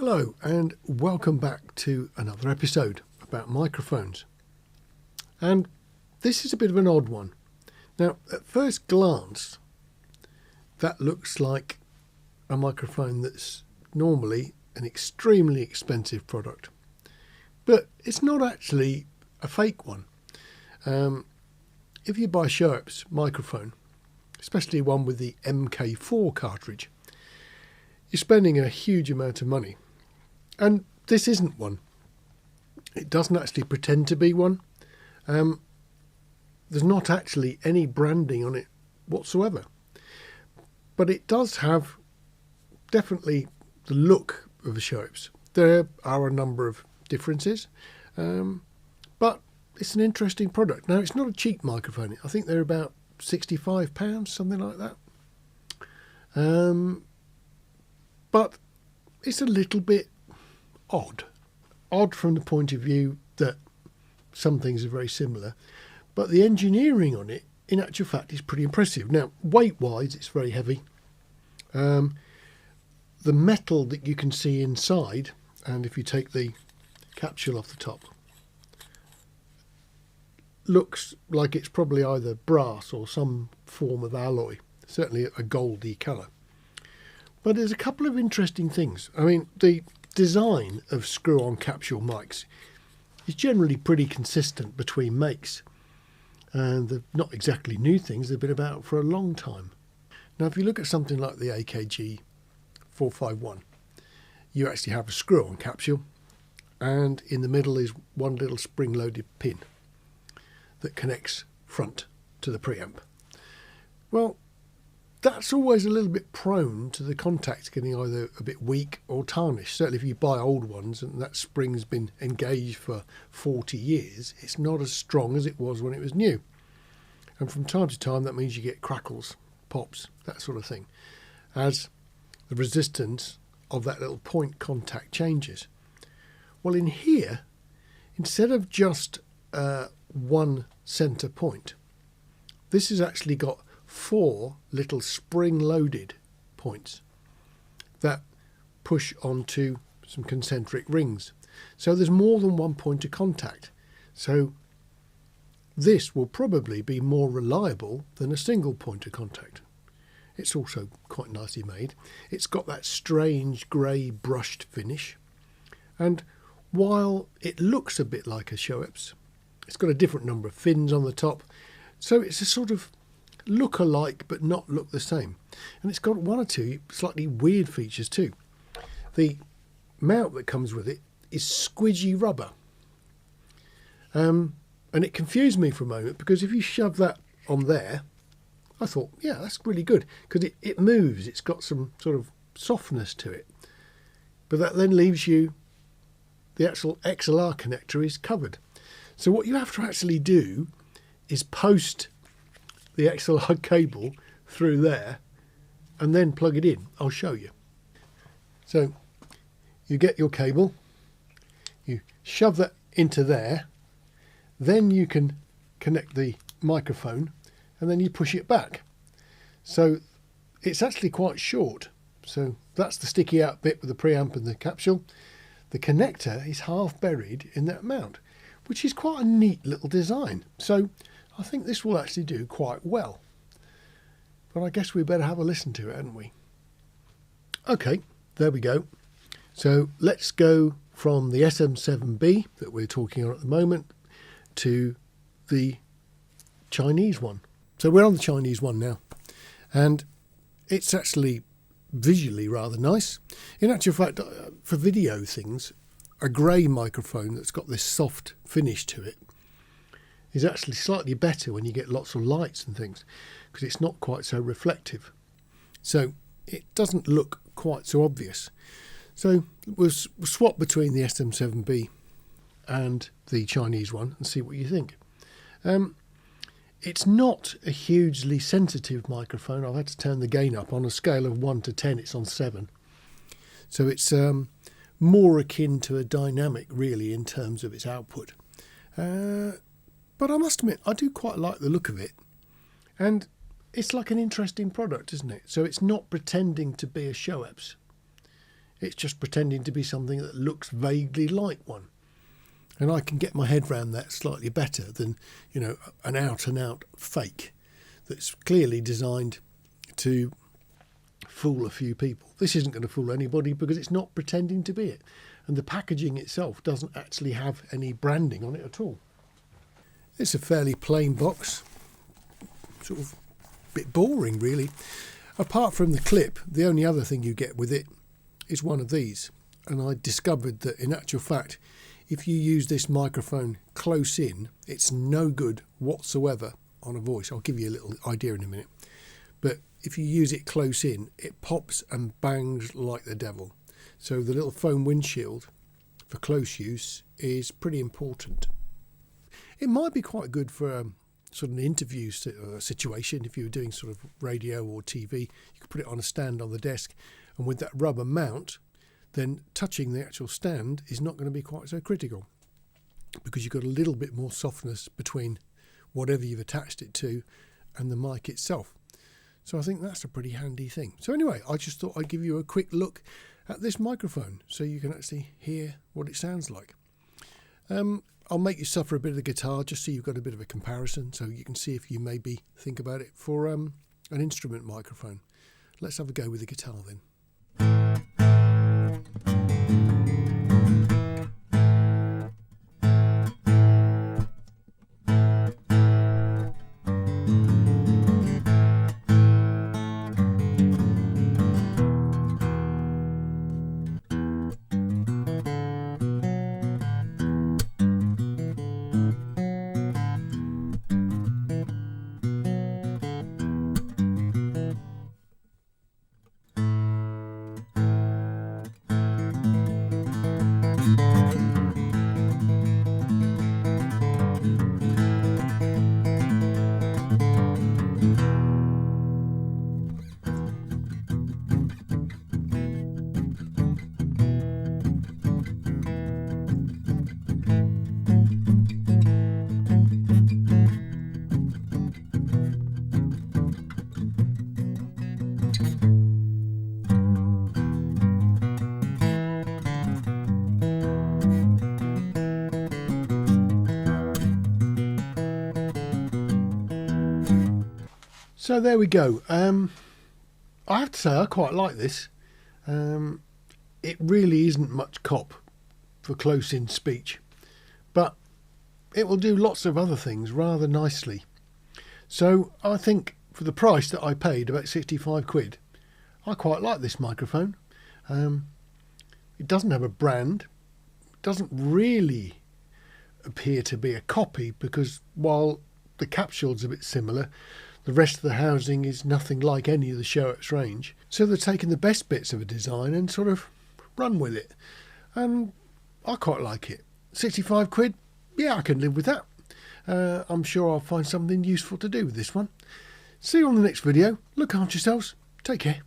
Hello and welcome back to another episode about microphones. And this is a bit of an odd one. Now, at first glance, that looks like a microphone that's normally an extremely expensive product. But it's not actually a fake one. If you buy Schoeps microphone, especially one with the MK4 cartridge, you're spending a huge amount of money. And this isn't one. It doesn't actually pretend to be one. There's not actually any branding on it whatsoever. But it does have definitely the look of a Schoeps. There are a number of differences, but it's an interesting product. Now, it's not a cheap microphone. I think they're about £65, something like that. But it's a little bit odd from the point of view that some things are very similar, but the engineering on it in actual fact is pretty impressive. Now, weight wise, it's very heavy. The metal that you can see inside, and if you take the capsule off the top, looks like it's probably either brass or some form of alloy, certainly a goldy colour. But there's a couple of interesting things. I mean, the design of screw-on capsule mics is generally pretty consistent between makes, and they're not exactly new things. They've been about for a long time. Now, if you look at something like the AKG 451, you actually have a screw-on capsule, and in the middle is one little spring-loaded pin that connects front to the preamp. Well, that's always a little bit prone to the contacts getting either a bit weak or tarnished. Certainly if you buy old ones and that spring's been engaged for 40 years, it's not as strong as it was when it was new. And from time to time, that means you get crackles, pops, that sort of thing, as the resistance of that little point contact changes. Well, in here, instead of just one centre point, this has actually got 4 little spring-loaded points that push onto some concentric rings. So there's more than one point of contact. So this will probably be more reliable than a single point of contact. It's also quite nicely made. It's got that strange grey brushed finish. And while it looks a bit like a Schoeps, it's got a different number of fins on the top. So it's a sort of look alike but not look the same, and it's got one or two slightly weird features too. The mount that comes with it is squidgy rubber, and it confused me for a moment, because if you shove that on there, I thought, yeah, that's really good, because it moves, it's got some sort of softness to it, but that then leaves you, the actual XLR connector is covered. So what you have to actually do is post the XLR cable through there and then plug it in. I'll show you. So you get your cable, you shove that into there, then you can connect the microphone and then you push it back. So it's actually quite short. So that's the sticky out bit with the preamp and the capsule. The connector is half buried in that mount, which is quite a neat little design. So I think this will actually do quite well. But I guess we better have a listen to it, hadn't we? Okay, there we go. So let's go from the SM7B that we're talking on at the moment to the Chinese one. So we're on the Chinese one now. And it's actually visually rather nice. In actual fact, for video things, a grey microphone that's got this soft finish to it is actually slightly better when you get lots of lights and things, because it's not quite so reflective. So it doesn't look quite so obvious. So we'll swap between the SM7B and the Chinese one and see what you think. It's not a hugely sensitive microphone. I've had to turn the gain up. On a scale of 1 to 10, it's on 7. So it's more akin to a dynamic, really, in terms of its output. But I must admit, I do quite like the look of it. And it's like an interesting product, isn't it? So it's not pretending to be a Schoeps. It's just pretending to be something that looks vaguely like one. And I can get my head around that slightly better than, you know, an out-and-out fake that's clearly designed to fool a few people. This isn't going to fool anybody because it's not pretending to be it. And the packaging itself doesn't actually have any branding on it at all. It's a fairly plain box, sort of a bit boring really. Apart from the clip, the only other thing you get with it is one of these. And I discovered that in actual fact, if you use this microphone close in, it's no good whatsoever on a voice. I'll give you a little idea in a minute. But if you use it close in, it pops and bangs like the devil. So the little foam windshield for close use is pretty important. It might be quite good for sort of an interview situation. If you were doing sort of radio or TV, you could put it on a stand on the desk, and with that rubber mount, then touching the actual stand is not going to be quite so critical because you've got a little bit more softness between whatever you've attached it to and the mic itself. So I think that's a pretty handy thing. So anyway, I just thought I'd give you a quick look at this microphone so you can actually hear what it sounds like. I'll make you suffer a bit of the guitar just so you've got a bit of a comparison so you can see if you maybe think about it for an instrument microphone. Let's have a go with the guitar then. So there we go. I have to say I quite like this. It really isn't much cop for close-in speech, but it will do lots of other things rather nicely. So I think for the price that I paid, about 65 quid, I quite like this microphone. It doesn't have a brand. It doesn't really appear to be a copy because while the capsule's a bit similar, the rest of the housing is nothing like any of the Schoeps range. So they're taking the best bits of a design and sort of run with it. And I quite like it. 65 quid, yeah, I can live with that. I'm sure I'll find something useful to do with this one. See you on the next video. Look after yourselves. Take care.